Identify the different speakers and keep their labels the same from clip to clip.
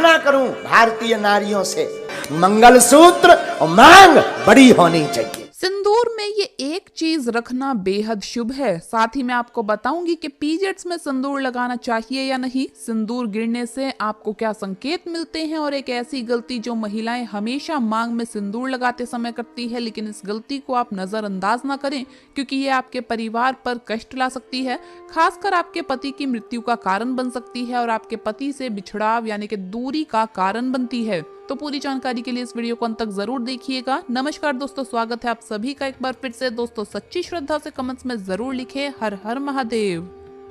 Speaker 1: प्रार्थना करूं भारतीय नारियों से, मंगलसूत्र और मांग बड़ी होनी चाहिए।
Speaker 2: सिंदूर में ये एक चीज रखना बेहद शुभ है। साथ ही मैं आपको बताऊंगी कि पीरियड्स में सिंदूर लगाना चाहिए या नहीं, सिंदूर गिरने से आपको क्या संकेत मिलते हैं, और एक ऐसी गलती जो महिलाएं हमेशा मांग में सिंदूर लगाते समय करती है, लेकिन इस गलती को आप नजरअंदाज ना करें क्योंकि ये आपके परिवार पर कष्ट ला सकती है, खासकर आपके पति की मृत्यु का कारण बन सकती है और आपके पति से बिछड़ाव यानी कि दूरी का कारण बनती है। तो पूरी जानकारी के लिए इस वीडियो को अंत तक जरूर देखिएगा। नमस्कार दोस्तों, स्वागत है आप सभी का एक बार फिर से। दोस्तों सच्ची श्रद्धा से कमेंट्स में जरूर लिखें हर हर महादेव।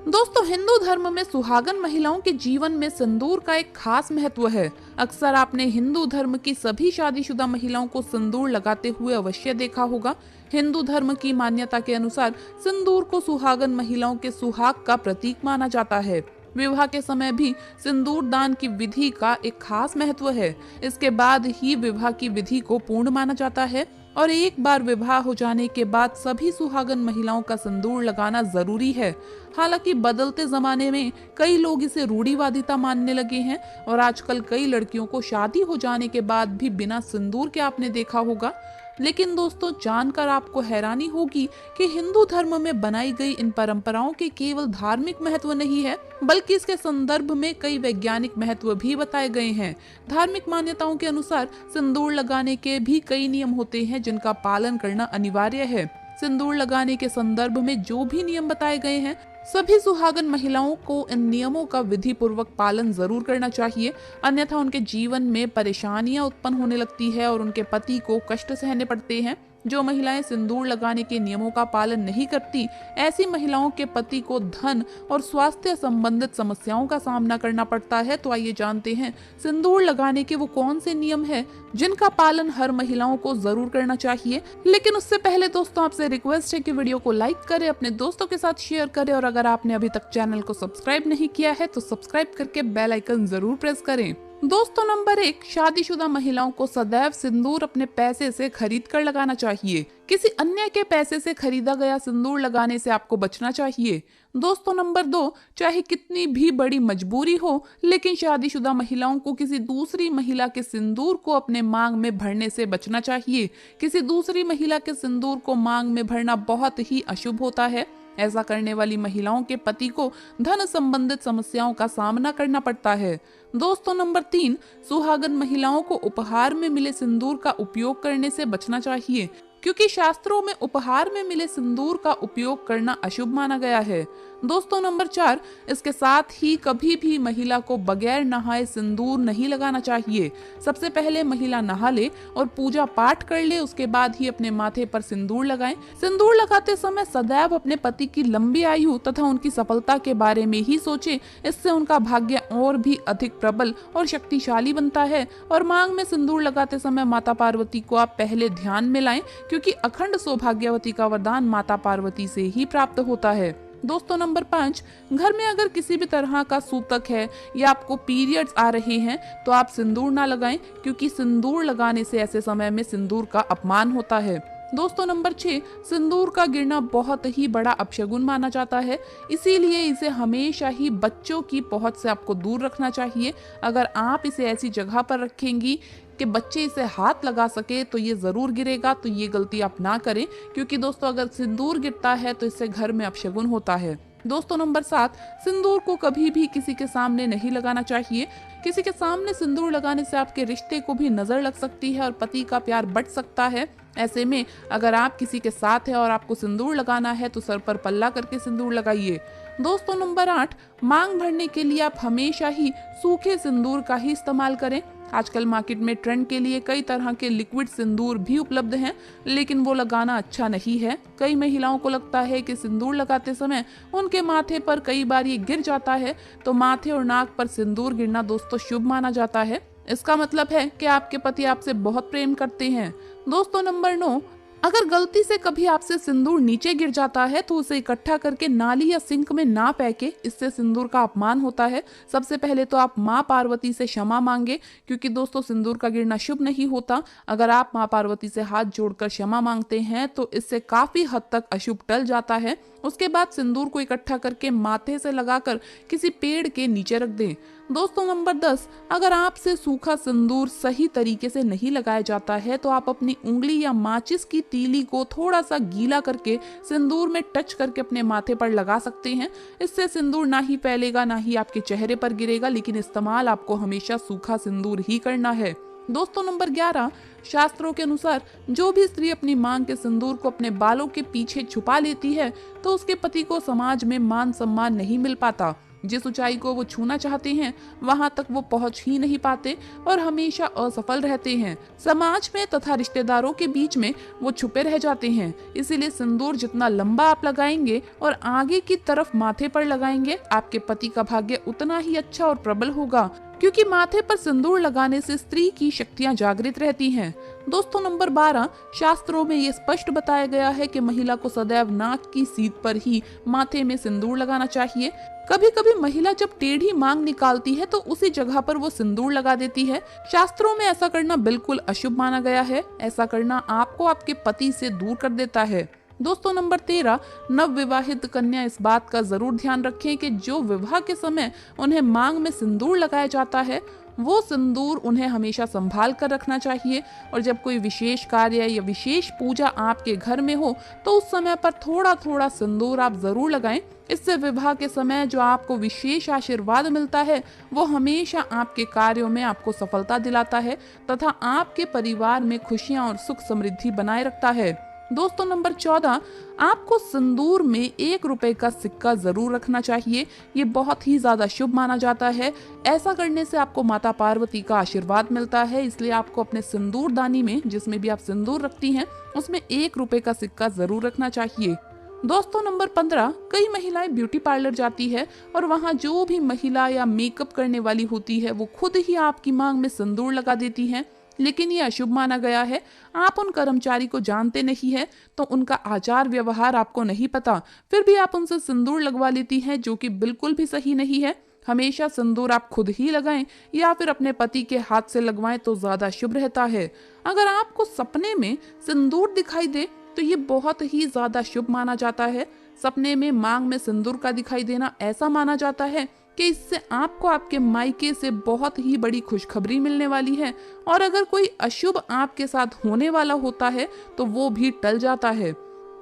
Speaker 2: दोस्तों हिंदू धर्म में सुहागन महिलाओं के जीवन में सिंदूर का एक खास महत्व है। अक्सर आपने हिंदू धर्म की सभी शादीशुदा महिलाओं को सिंदूर लगाते हुए अवश्य देखा होगा। हिंदू धर्म की मान्यता के अनुसार सिंदूर को सुहागन महिलाओं के सुहाग का प्रतीक माना जाता है। विवाह के समय भी सिंदूर दान की विधि का एक खास महत्व है। इसके बाद ही विवाह की विधि को पूर्ण माना जाता है और एक बार विवाह हो जाने के बाद सभी सुहागन महिलाओं का सिंदूर लगाना जरूरी है। हालांकि बदलते जमाने में कई लोग इसे रूढ़िवादिता मानने लगे हैं और आजकल कई लड़कियों को शादी हो जाने के बाद भी बिना सिंदूर के आपने देखा होगा। लेकिन दोस्तों जानकर आपको हैरानी होगी कि हिंदू धर्म में बनाई गई इन परंपराओं के केवल धार्मिक महत्व नहीं है, बल्कि इसके संदर्भ में कई वैज्ञानिक महत्व भी बताए गए हैं। धार्मिक मान्यताओं के अनुसार सिंदूर लगाने के भी कई नियम होते हैं जिनका पालन करना अनिवार्य है। सिंदूर लगाने के संदर्भ में जो भी नियम बताए गए हैं, सभी सुहागन महिलाओं को इन नियमों का विधि पूर्वक पालन जरूर करना चाहिए, अन्यथा उनके जीवन में परेशानियां उत्पन्न होने लगती है और उनके पति को कष्ट सहने पड़ते हैं। जो महिलाएं सिंदूर लगाने के नियमों का पालन नहीं करती, ऐसी महिलाओं के पति को धन और स्वास्थ्य संबंधित समस्याओं का सामना करना पड़ता है। तो आइए जानते हैं सिंदूर लगाने के वो कौन से नियम हैं जिनका पालन हर महिलाओं को जरूर करना चाहिए। लेकिन उससे पहले दोस्तों आपसे रिक्वेस्ट है कि वीडियो को लाइक करें, अपने दोस्तों के साथ शेयर करें और अगर आपने अभी तक चैनल को सब्सक्राइब नहीं किया है तो सब्सक्राइब करके बेल आइकन जरूर प्रेस करें। दोस्तों नंबर 1, शादीशुदा महिलाओं को सदैव सिंदूर अपने पैसे से खरीद कर लगाना चाहिए। किसी अन्य के पैसे से खरीदा गया सिंदूर लगाने से आपको बचना चाहिए। दोस्तों नंबर 2, चाहे कितनी भी बड़ी मजबूरी हो, लेकिन शादीशुदा महिलाओं को किसी दूसरी महिला के सिंदूर को अपने मांग में भरने से बचना चाहिए। किसी दूसरी महिला के सिंदूर को मांग में भरना बहुत ही अशुभ होता है। ऐसा करने वाली महिलाओं के पति को धन संबंधित समस्याओं का सामना करना पड़ता है। दोस्तों नंबर 3, सुहागन महिलाओं को उपहार में मिले सिंदूर का उपयोग करने से बचना चाहिए, क्योंकि शास्त्रों में उपहार में मिले सिंदूर का उपयोग करना अशुभ माना गया है। दोस्तों नंबर 4, इसके साथ ही कभी भी महिला को बगैर नहाए सिंदूर नहीं लगाना चाहिए। सबसे पहले महिला नहा ले और पूजा पाठ कर ले, उसके बाद ही अपने माथे पर सिंदूर लगाएं। सिंदूर लगाते समय सदैव अपने पति की लंबी आयु तथा उनकी सफलता के बारे में ही सोचें। इससे उनका भाग्य और भी अधिक प्रबल और शक्तिशाली बनता है। और मांग में सिंदूर लगाते समय माता पार्वती को आप पहले ध्यान में लाएं, क्योंकि अखंड सौभाग्यवती का वरदान माता पार्वती से ही प्राप्त होता है। दोस्तों नंबर 5, घर में अगर किसी भी तरह का सूतक है या आपको पीरियड्स आ रहे हैं तो आप सिंदूर ना लगाएं, क्योंकि सिंदूर लगाने से ऐसे समय में सिंदूर का अपमान होता है। दोस्तों नंबर 6, सिंदूर का गिरना बहुत ही बड़ा अपशगुन माना जाता है, इसीलिए इसे हमेशा ही बच्चों की पहुंच से आपको दूर रखना चाहिए। अगर आप इसे ऐसी जगह पर रखेंगी कि बच्चे इसे हाथ लगा सके तो ये जरूर गिरेगा, तो ये गलती आप ना करें, क्योंकि दोस्तों अगर सिंदूर गिरता है तो इससे घर में अपशगुन होता है। दोस्तों नंबर 7, सिंदूर को कभी भी किसी के सामने नहीं लगाना चाहिए। किसी के सामने सिंदूर लगाने से आपके रिश्ते को भी नजर लग सकती है और पति का प्यार बढ़ सकता है। ऐसे में अगर आप किसी के साथ है और आपको सिंदूर लगाना है तो सर पर पल्ला करके सिंदूर लगाइए। दोस्तों नंबर 8, मांग भरने के लिए आप हमेशा ही सूखे सिंदूर का ही इस्तेमाल करें। आजकल मार्केट में ट्रेंड के लिए कई तरह के लिक्विड सिंदूर भी उपलब्ध हैं, लेकिन वो लगाना अच्छा नहीं है। कई महिलाओं को लगता है कि सिंदूर लगाते समय उनके माथे पर कई बार ये गिर जाता है, तो माथे और नाक पर सिंदूर गिरना दोस्तों शुभ माना जाता है। इसका मतलब है कि आपके पति आपसे बहुत प्रेम करते हैं। दोस्तों नंबर 9, अगर गलती से कभी आपसे सिंदूर नीचे गिर जाता है तो उसे इकट्ठा करके नाली या सिंक में ना फेंके, इससे सिंदूर का अपमान होता है। सबसे पहले तो आप माँ पार्वती से क्षमा मांगे, क्योंकि दोस्तों सिंदूर का गिरना शुभ नहीं होता। अगर आप माँ पार्वती से हाथ जोड़कर क्षमा मांगते हैं तो इससे काफी हद तक अशुभ टल जाता है। उसके बाद सिंदूर को इकट्ठा करके माथे से लगाकर किसी पेड़ के नीचे रख दें। दोस्तों नंबर 10, अगर आपसे सूखा सिंदूर सही तरीके से नहीं लगाया जाता है तो आप अपनी उंगली या माचिस की तीली को थोड़ा सा गीला करके सिंदूर में टच करके अपने माथे पर लगा सकते हैं। इससे सिंदूर ना ही फैलेगा ना ही आपके चेहरे पर गिरेगा, लेकिन इस्तेमाल आपको हमेशा सूखा सिंदूर ही करना है। दोस्तों नंबर 11, शास्त्रों के अनुसार जो भी स्त्री अपनी मांग के सिंदूर को अपने बालों के पीछे छुपा लेती है तो उसके पति को समाज में मान सम्मान नहीं मिल पाता। जिस ऊंचाई को वो छूना चाहते हैं वहां तक वो पहुंच ही नहीं पाते और हमेशा असफल रहते हैं। समाज में तथा रिश्तेदारों के बीच में वो छुपे रह जाते हैं। इसीलिए सिंदूर जितना लंबा आप लगाएंगे और आगे की तरफ माथे पर लगाएंगे, आपके पति का भाग्य उतना ही अच्छा और प्रबल होगा, क्योंकि माथे पर सिंदूर लगाने से स्त्री की शक्तियां जागृत रहती हैं। दोस्तों नंबर 12, शास्त्रों में ये स्पष्ट बताया गया है कि महिला को सदैव नाक की सीध पर ही माथे में सिंदूर लगाना चाहिए। कभी कभी महिला जब टेढ़ी मांग निकालती है तो उसी जगह पर वो सिंदूर लगा देती है। शास्त्रों में ऐसा करना बिल्कुल अशुभ माना गया है। ऐसा करना आपको आपके पति से दूर कर देता है। दोस्तों नंबर 13, नव विवाहित कन्या इस बात का जरूर ध्यान रखें कि जो विवाह के समय उन्हें मांग में सिंदूर लगाया जाता है वो सिंदूर उन्हें हमेशा संभाल कर रखना चाहिए, और जब कोई विशेष कार्य या विशेष पूजा आपके घर में हो तो उस समय पर थोड़ा थोड़ा सिंदूर आप जरूर लगाएं। इससे विवाह के समय जो आपको विशेष आशीर्वाद मिलता है वो हमेशा आपके कार्यों में आपको सफलता दिलाता है तथा आपके परिवार में खुशियां और सुख समृद्धि बनाए रखता है। दोस्तों नंबर 14, आपको सिंदूर में 1 रुपए का सिक्का जरूर रखना चाहिए। ये बहुत ही ज्यादा शुभ माना जाता है। ऐसा करने से आपको माता पार्वती का आशीर्वाद मिलता है, इसलिए आपको अपने सिंदूर दानी में, जिसमें भी आप सिंदूर रखती हैं, उसमें 1 रुपए का सिक्का जरूर रखना चाहिए। दोस्तों नंबर 15, कई महिलाएं ब्यूटी पार्लर जाती है और वहाँ जो भी महिला या मेकअप करने वाली होती है वो खुद ही आपकी मांग में सिंदूर लगा देती है, लेकिन ये अशुभ माना गया है। आप उन कर्मचारी को जानते नहीं है तो उनका आचार व्यवहार आपको नहीं पता, फिर भी आप उनसे सिंदूर लगवा लेती हैं, जो कि बिल्कुल भी सही नहीं है। हमेशा सिंदूर आप खुद ही लगाएं या फिर अपने पति के हाथ से लगवाएं तो ज्यादा शुभ रहता है। अगर आपको सपने में सिंदूर दिखाई दे तो ये बहुत ही ज्यादा शुभ माना जाता है। सपने में मांग में सिंदूर का दिखाई देना ऐसा माना जाता है कि इससे आपको आपके मायके से बहुत ही बड़ी खुशखबरी मिलने वाली है, और अगर कोई अशुभ आपके साथ होने वाला होता है तो वो भी टल जाता है।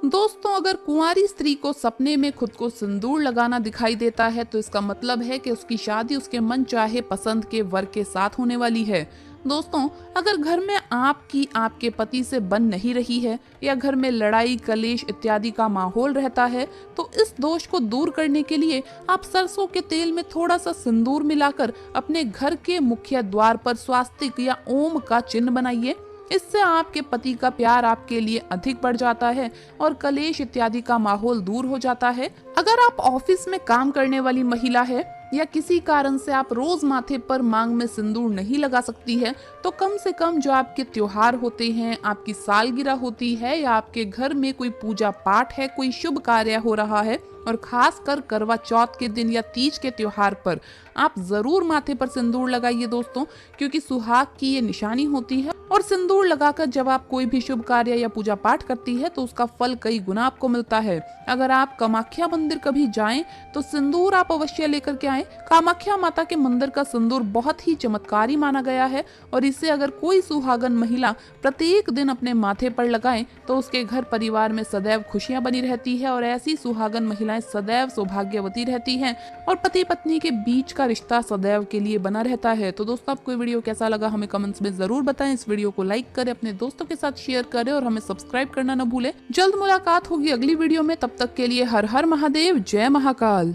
Speaker 2: दोस्तों अगर कुंवारी स्त्री को सपने में खुद को सिंदूर लगाना दिखाई देता है तो इसका मतलब है कि उसकी शादी उसके मन चाहे पसंद के वर के साथ होने वाली है। दोस्तों अगर घर में आपकी आपके पति से बन नहीं रही है या घर में लड़ाई कलेश इत्यादि का माहौल रहता है तो इस दोष को दूर करने के लिए आप सरसों के तेल में थोड़ा सा सिंदूर मिलाकर अपने घर के मुख्य द्वार पर स्वास्तिक या ओम का चिन्ह बनाइए। इससे आपके पति का प्यार आपके लिए अधिक बढ़ जाता है और कलेश इत्यादि का माहौल दूर हो जाता है। अगर आप ऑफिस में काम करने वाली महिला है या किसी कारण से आप रोज माथे पर मांग में सिंदूर नहीं लगा सकती है तो कम से कम जो आपके त्योहार होते हैं, आपकी सालगिरह होती है या आपके घर में कोई पूजा पाठ है, कोई शुभ कार्य हो रहा है और खासकर करवा चौथ के दिन या तीज के त्योहार पर आप जरूर माथे पर सिंदूर लगाइए दोस्तों, क्योंकि सुहाग की ये निशानी होती है और सिंदूर लगाकर जब आप कोई भी शुभ कार्य या पूजा पाठ करती है तो उसका फल कई गुना आपको मिलता है। अगर आप कामाख्या मंदिर कभी जाएं तो सिंदूर आप अवश्य लेकर के आएं। कामाख्या माता के मंदिर का सिंदूर बहुत ही चमत्कारी माना गया है और इससे अगर कोई सुहागन महिला प्रत्येक दिन अपने माथे पर लगाए तो उसके घर परिवार में सदैव खुशियां बनी रहती है और ऐसी सुहागन महिलाएं सदैव सौभाग्यवती रहती हैं और पति पत्नी के बीच का रिश्ता सदैव के लिए बना रहता है। तो दोस्तों आपको वीडियो कैसा लगा हमें कमेंट्स में जरूर बताएं। इस वीडियो को लाइक करें, अपने दोस्तों के साथ शेयर करें और हमें सब्सक्राइब करना न भूलें। जल्द मुलाकात होगी अगली वीडियो में, तब तक के लिए हर हर महादेव, जय महाकाल।